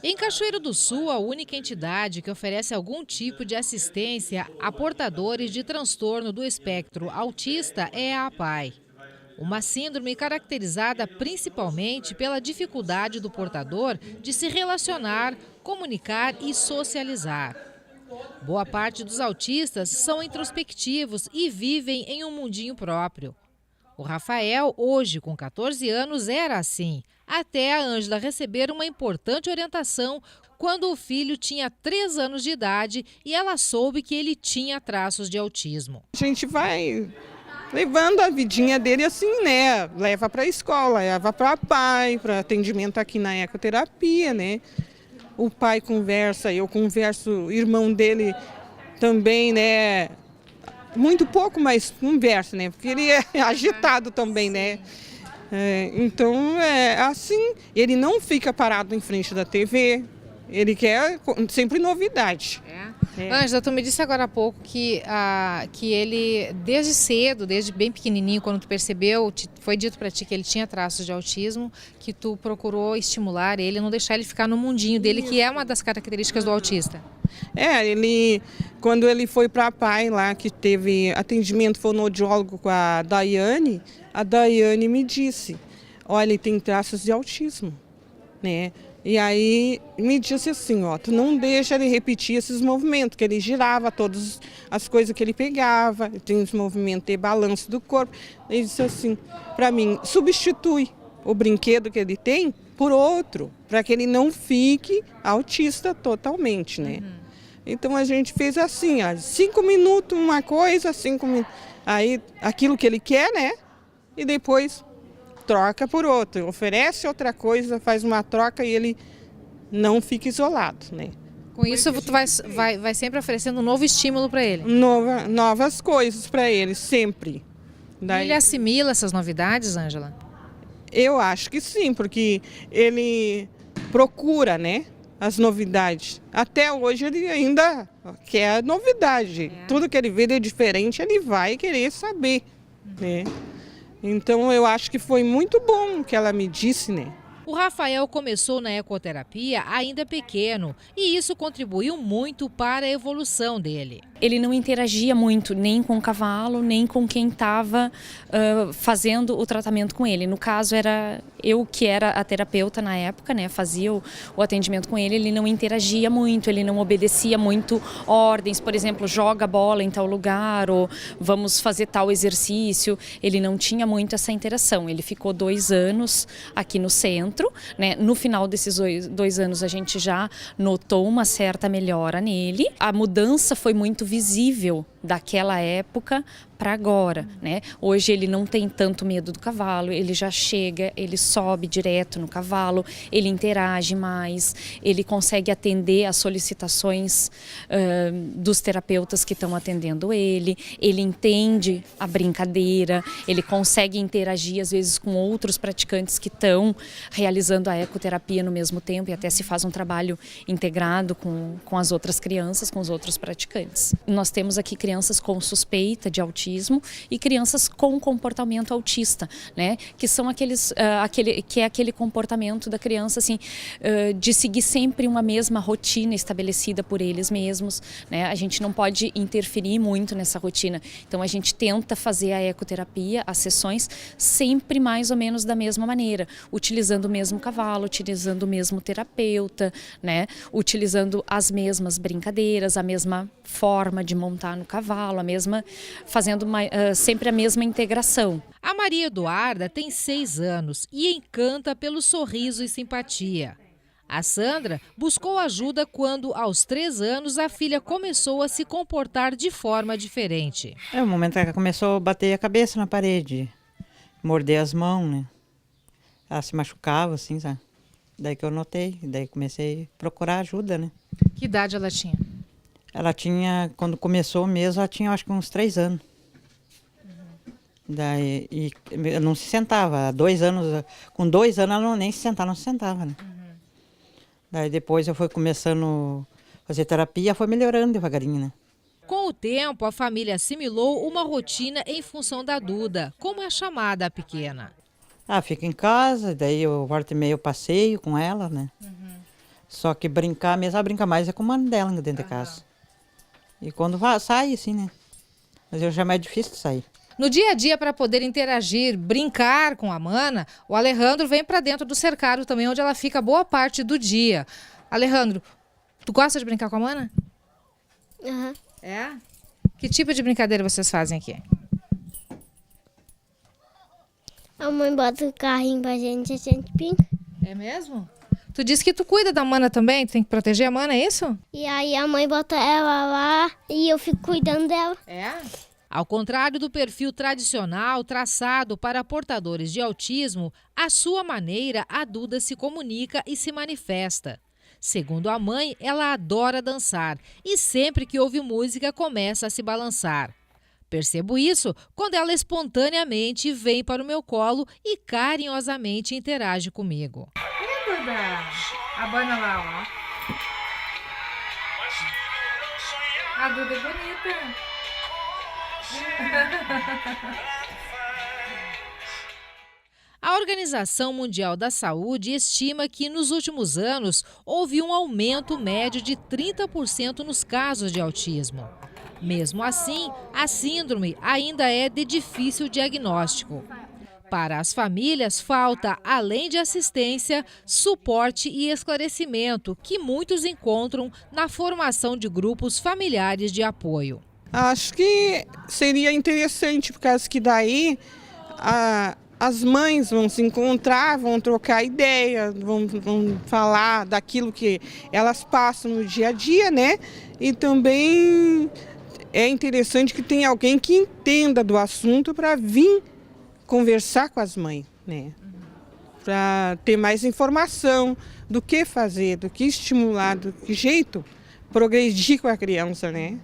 Em Cachoeiro do Sul, a única entidade que oferece algum tipo de assistência a portadores de transtorno do espectro autista é a APAE. Uma síndrome caracterizada principalmente pela dificuldade do portador de se relacionar, comunicar e socializar. Boa parte dos autistas são introspectivos e vivem em um mundinho próprio. O Rafael, hoje com 14 anos, era assim, até a Ângela receber uma importante orientação quando o filho tinha 3 anos de idade e ela soube que ele tinha traços de autismo. A gente vai levando a vidinha dele assim, né? Leva para a escola, leva para pai, para atendimento aqui na ecoterapia, né? O pai conversa, eu converso, o irmão dele também, né? Muito pouco, mas conversa, né? Porque ele é agitado também, né? Então, assim, ele não fica parado em frente da TV, ele quer sempre novidade. Ângela, tu me disse agora há pouco que ele, desde cedo, desde bem pequenininho, quando tu percebeu, foi dito para ti que ele tinha traços de autismo, que tu procurou estimular ele, não deixar ele ficar no mundinho dele, que é uma das características do autista. Quando ele foi para a PAI lá, que teve atendimento fonoaudiólogo com a Daiane me disse, olha, ele tem traços de autismo, né? E aí me disse assim, ó, tu não deixa ele repetir esses movimentos, que ele girava todas as coisas que ele pegava, tem os movimentos de balanço do corpo. Ele disse assim, para mim, substitui o brinquedo que ele tem por outro, para que ele não fique autista totalmente, né? Então a gente fez assim, ó, 5 minutos uma coisa, 5 minutos, aí aquilo que ele quer, né? E depois troca por outro, oferece outra coisa, faz uma troca e ele não fica isolado, né? Com isso, tu vai sempre oferecendo um novo estímulo para ele. Novas coisas para ele, sempre. Ele assimila essas novidades, Ângela? Eu acho que sim, porque ele procura, né, as novidades. Até hoje ele ainda quer novidade. Tudo que ele vê de diferente, ele vai querer saber, né? Então eu acho que foi muito bom o que ela me disse, né? O Rafael começou na ecoterapia ainda pequeno e isso contribuiu muito para a evolução dele. Ele não interagia muito nem com o cavalo, nem com quem estava fazendo o tratamento com ele. No caso, era eu que era a terapeuta na época, né? Fazia o atendimento com ele. Ele não interagia muito, ele não obedecia muito ordens. Por exemplo, joga a bola em tal lugar ou vamos fazer tal exercício. Ele não tinha muito essa interação. Ele ficou 2 anos aqui no centro, né? No final desses 2 anos, a gente já notou uma certa melhora nele. A mudança foi muito visível daquela época para agora, né? Hoje ele não tem tanto medo do cavalo, ele já chega, ele sobe direto no cavalo, ele interage mais, ele consegue atender às solicitações dos terapeutas que estão atendendo ele entende a brincadeira, ele consegue interagir às vezes com outros praticantes que estão realizando a ecoterapia no mesmo tempo e até se faz um trabalho integrado com as outras crianças, com os outros praticantes. Nós temos aqui crianças com suspeita de autismo e crianças com comportamento autista, né? Que são aquele comportamento da criança assim, de seguir sempre uma mesma rotina estabelecida por eles mesmos, né? A gente não pode interferir muito nessa rotina. Então a gente tenta fazer a ecoterapia, as sessões, sempre mais ou menos da mesma maneira, utilizando o mesmo cavalo, utilizando o mesmo terapeuta, né? Utilizando as mesmas brincadeiras, a mesma forma de montar no cavalo, fazendo sempre a mesma integração. A Maria Eduarda tem 6 anos e encanta pelo sorriso e simpatia. A Sandra buscou ajuda quando, aos 3 anos, a filha começou a se comportar de forma diferente. O momento que ela começou a bater a cabeça na parede, morder as mãos, né? Ela se machucava, assim, sabe? Daí que eu notei, daí comecei a procurar ajuda, né? Que idade ela tinha? Ela tinha, quando começou mesmo, ela tinha acho que uns 3 anos. Daí, e não se sentava, há 2 anos, com 2 anos ela nem se sentava, né? Daí depois eu fui começando a fazer terapia, foi melhorando devagarinho, né? Com o tempo, a família assimilou uma rotina em função da Duda, como é chamada a pequena. Fica em casa, daí eu volta e meia eu passeio com ela, né? Só que brincar mesmo, ela brinca mais é com o mano dela dentro de casa. E quando sai, assim, né? Mas eu já é mais difícil de sair. No dia a dia, para poder interagir, brincar com a mana, o Alejandro vem para dentro do cercado também, onde ela fica boa parte do dia. Alejandro, tu gosta de brincar com a mana? Aham. É? Que tipo de brincadeira vocês fazem aqui? A mãe bota o carrinho pra gente, a gente brinca. É mesmo? Tu disse que tu cuida da mana também, tu tem que proteger a mana, é isso? E aí a mãe bota ela lá e eu fico cuidando dela. É? Ao contrário do perfil tradicional traçado para portadores de autismo, à sua maneira, a Duda se comunica e se manifesta. Segundo a mãe, ela adora dançar e sempre que ouve música começa a se balançar. Percebo isso quando ela espontaneamente vem para o meu colo e carinhosamente interage comigo. E Duda? Abana lá, ó. A Duda é bonita. A Organização Mundial da Saúde estima que nos últimos anos houve um aumento médio de 30% nos casos de autismo. Mesmo assim, a síndrome ainda é de difícil diagnóstico. Para as famílias, falta, além de assistência, suporte e esclarecimento, que muitos encontram na formação de grupos familiares de apoio. Acho que seria interessante, por causa que daí as mães vão se encontrar, vão trocar ideia, vão falar daquilo que elas passam no dia a dia, né? E também é interessante que tenha alguém que entenda do assunto para vir conversar com as mães, né? Para ter mais informação do que fazer, do que estimular, do que jeito progredir com a criança, né?